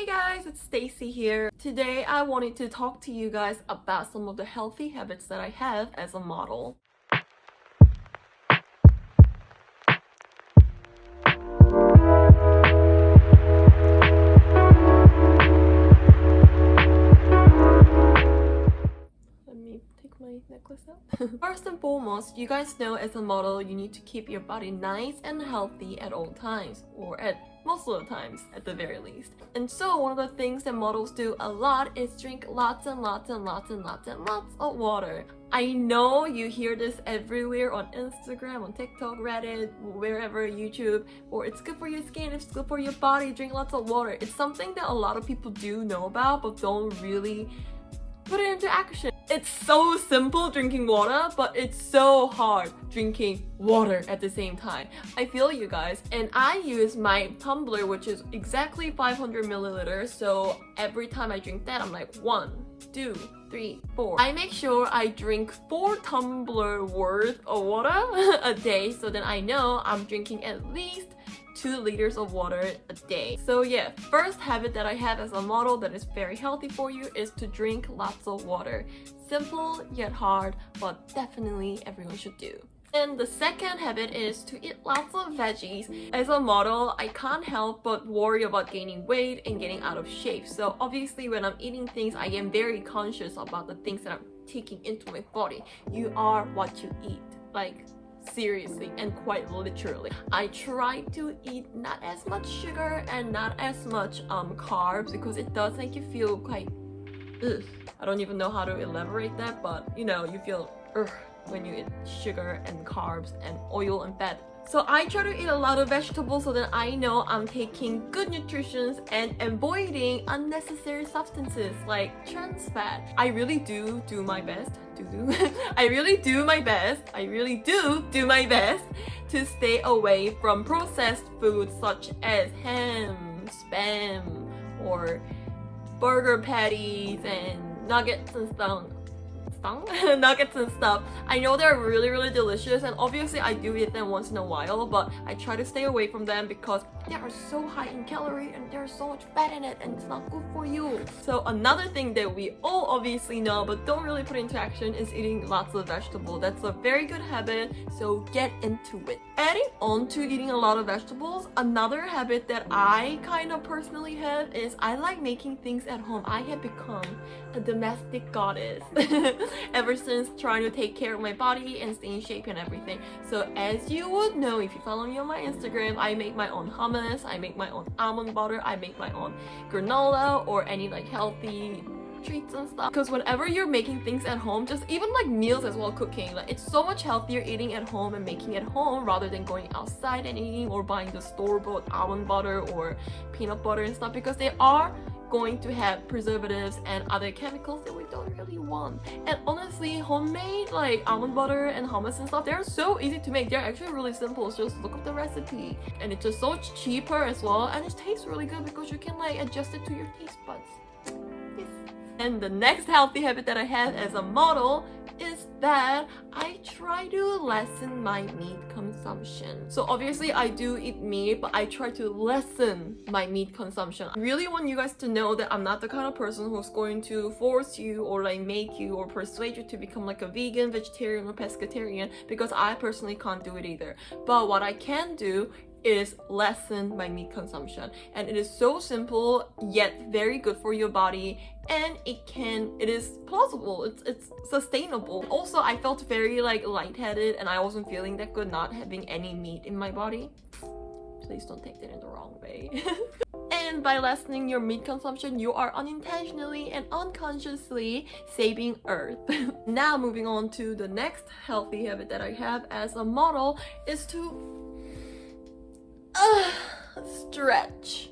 Hey guys, it's Stacey here. Today I wanted to talk to you guys about some of the healthy habits that I have as a model. Let me take my necklace out. First and foremost, you guys know as a model you need to keep your body nice and healthy at all times, or at most of the times at the very least. And so one of the things that models do a lot is drink lots and lots and lots and lots and lots of water. I know you hear this everywhere on Instagram, on TikTok, Reddit, wherever, YouTube, or it's good for your skin, it's good for your body, drink lots of water. It's something that a lot of people do know about but don't really put it into action. It's so simple drinking water, but it's so hard drinking water at the same time. I feel you guys. And I use my tumbler, which is exactly 500 milliliters. So every time I drink that, I'm like 1, 2, 3, 4. I make sure I drink 4 tumbler worth of water a day, so then I know I'm drinking at least 2 liters of water a day. So yeah, first habit that I have as a model that is very healthy for you is to drink lots of water. Simple yet hard, but definitely everyone should do. And the second habit is to eat lots of veggies. As a model, I can't help but worry about gaining weight and getting out of shape. So obviously when I'm eating things, I am very conscious about the things that I'm taking into my body. You are what you eat. Like, seriously and quite literally. I try to eat not as much sugar and not as much carbs because it does make you feel quite ugh. I don't even know how to elaborate that, but you know, you feel ugh when you eat sugar and carbs and oil and fat. So I try to eat a lot of vegetables so that I know I'm taking good nutrition and avoiding unnecessary substances like trans fat. I really do my best. I really do my best to stay away from processed foods such as ham, spam, or burger patties and nuggets and stuff. Nuggets and stuff. I know they're really delicious, and obviously I do eat them once in a while, but I try to stay away from them because they are so high in calorie and there's so much fat in it and it's not good for you. So another thing that we all obviously know but don't really put into action is eating lots of vegetables. That's a very good habit, so get into it. Adding on to eating a lot of vegetables, another habit that I kind of personally have is I like making things at home. I have become a domestic goddess ever since trying to take care of my body and stay in shape and everything. So as you would know if you follow me on my Instagram, I make my own hummus, I make my own almond butter, I make my own granola or any like healthy treats and stuff. Because whenever you're making things at home, just even like meals as well, cooking, like it's so much healthier eating at home and making at home rather than going outside and eating or buying the store-bought almond butter or peanut butter and stuff, because they are going to have preservatives and other chemicals that we don't really want. And honestly, homemade like almond butter and hummus and stuff, they're so easy to make. They're actually really simple. So just look up the recipe, and it's just so much cheaper as well, and it tastes really good because you can like adjust it to your taste buds. Yes. And the next healthy habit that I have as a model is that I try to lessen my meat consumption. So obviously I do eat meat, but I try to lessen my meat consumption. I really want you guys to know that I'm not the kind of person who's going to force you or like make you or persuade you to become like a vegan, vegetarian, or pescatarian, because I personally can't do it either. But what I can do is lessen my meat consumption, and it is so simple yet very good for your body, and it is plausible, it's sustainable. Also, I felt very like lightheaded and I wasn't feeling that good not having any meat in my body. Please don't take that in the wrong way. And by lessening your meat consumption, you are unintentionally and unconsciously saving Earth. Now moving on to the next healthy habit that I have as a model is to stretch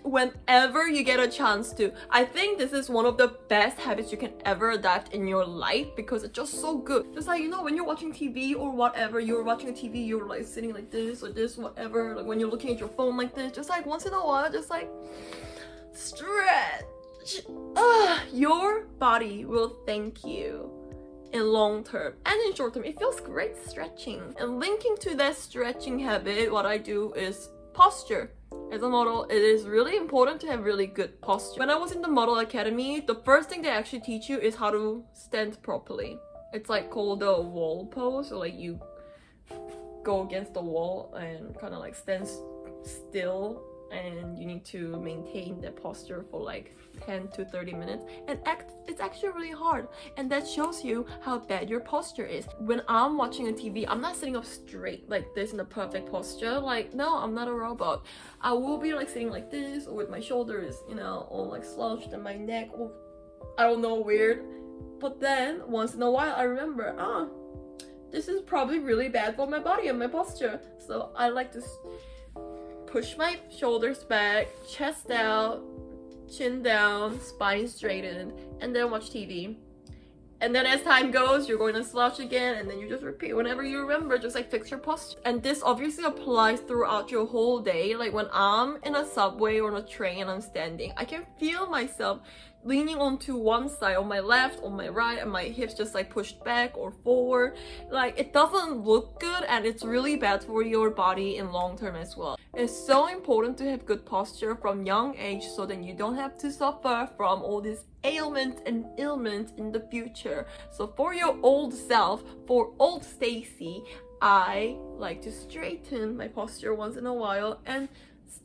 whenever you get a chance to. I think this is one of the best habits you can ever adapt in your life because it's just so good. Just like, you know, when you're watching TV or whatever, you're watching a TV, you're like sitting like this or this, whatever, like when you're looking at your phone like this, just like once in a while, just like stretch. Your body will thank you in long term and in short term. It feels great stretching. And linking to that stretching habit, what I do is posture. As a model, it is really important to have really good posture. When I was in the model academy, the first thing they actually teach you is how to stand properly. It's like called the wall pose, so like you go against the wall and kind of like stand still, and you need to maintain that posture for like 10 to 30 minutes, and it's actually really hard, and that shows you how bad your posture is. When I'm watching a TV, I'm not sitting up straight like this in a perfect posture. Like, no, I'm not a robot. I will be like sitting like this, or with my shoulders, you know, all like slouched, and my neck, or I don't know, weird. But then once in a while I remember, this is probably really bad for my body and my posture. So I like to push my shoulders back, chest out, chin down, spine straightened, and then watch TV. And then as time goes, you're going to slouch again, and then you just repeat. Whenever you remember, just like fix your posture. And this obviously applies throughout your whole day. Like when I'm in a subway or on a train and I'm standing, I can feel myself leaning onto one side, on my left, on my right, and my hips just like pushed back or forward. Like, it doesn't look good, and it's really bad for your body in long term as well. It's so important to have good posture from young age, so that you don't have to suffer from all these ailments and ailments in the future. So for your old self, for old Stacey, I like to straighten my posture once in a while and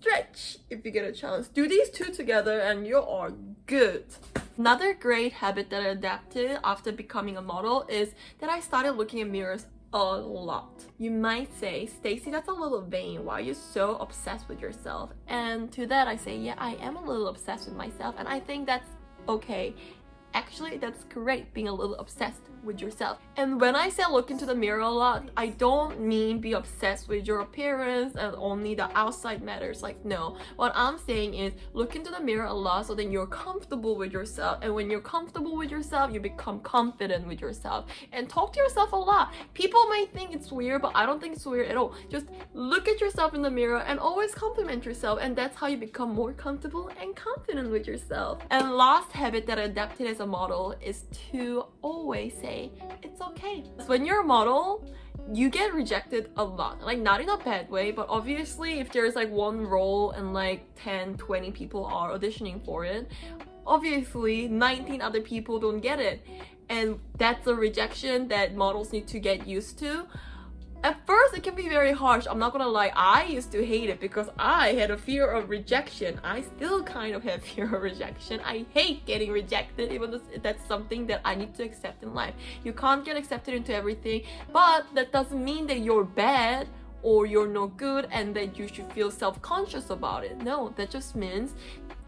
stretch if you get a chance. Do these two together and you are good. Another great habit that I adapted after becoming a model is that I started looking in mirrors a lot. You might say, Stacey, that's a little vain. Why are you so obsessed with yourself? And to that I say, yeah, I am a little obsessed with myself, and I think that's okay. Actually, that's great, being a little obsessed with yourself. And when I say look into the mirror a lot, I don't mean be obsessed with your appearance and only the outside matters. Like, no. What I'm saying is look into the mirror a lot, so then you're comfortable with yourself. And when you're comfortable with yourself, you become confident with yourself. And talk to yourself a lot. People might think it's weird, but I don't think it's weird at all. Just look at yourself in the mirror and always compliment yourself. And that's how you become more comfortable and confident with yourself. And last habit that I adapted as a model is to always say it's okay. When you're a model, you get rejected a lot. Like, not in a bad way, but obviously if there's like one role and like 10-20 people are auditioning for it, obviously 19 other people don't get it, and that's a rejection that models need to get used to. At first, it can be very harsh. I'm not gonna lie, I used to hate it because I had a fear of rejection. I still kind of have fear of rejection. I hate getting rejected, even though that's something that I need to accept in life. You can't get accepted into everything, but that doesn't mean that you're bad or you're no good and that you should feel self-conscious about it. No, that just means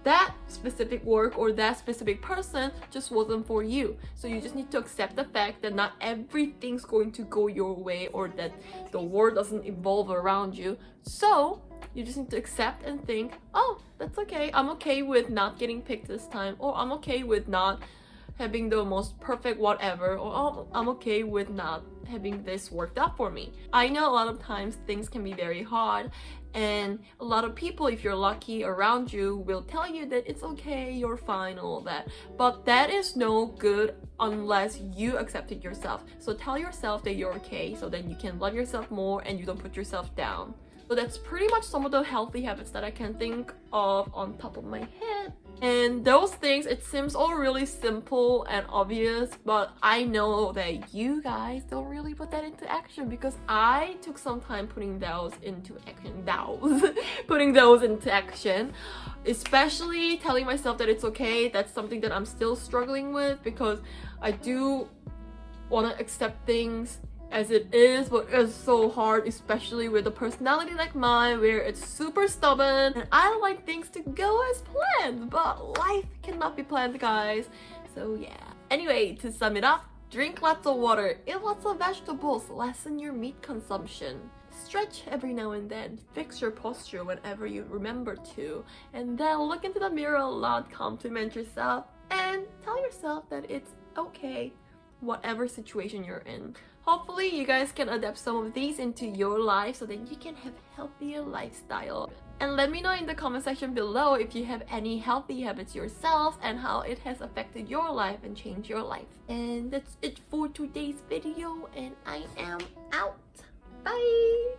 that specific work or that specific person just wasn't for you. So you just need to accept the fact that not everything's going to go your way, or that the world doesn't evolve around you. So you just need to accept and think, oh, that's okay. I'm okay with not getting picked this time, or I'm okay with not having the most perfect whatever, or oh, I'm okay with not having this worked out for me. I know a lot of times things can be very hard, and a lot of people, if you're lucky around you, will tell you that it's okay, you're fine, all that. But that is no good unless you accept it yourself. So tell yourself that you're okay, so then you can love yourself more and you don't put yourself down. So that's pretty much some of the healthy habits that I can think of on top of my head. And those things, it seems all really simple and obvious, but I know that you guys don't really put that into action, because I took some time putting those into action. Especially telling myself that it's okay. That's something that I'm still struggling with, because I do want to accept things as it is, but it's so hard, especially with a personality like mine where it's super stubborn and I don't like things to go as planned, but life cannot be planned, guys. So yeah. Anyway, to sum it up, drink lots of water, eat lots of vegetables, lessen your meat consumption, stretch every now and then, fix your posture whenever you remember to, and then look into the mirror a lot, compliment yourself, and tell yourself that it's okay whatever situation you're in. Hopefully you guys can adapt some of these into your life so that you can have a healthier lifestyle. And let me know in the comment section below if you have any healthy habits yourself and how it has affected your life and changed your life. And that's it for today's video, and I am out. Bye!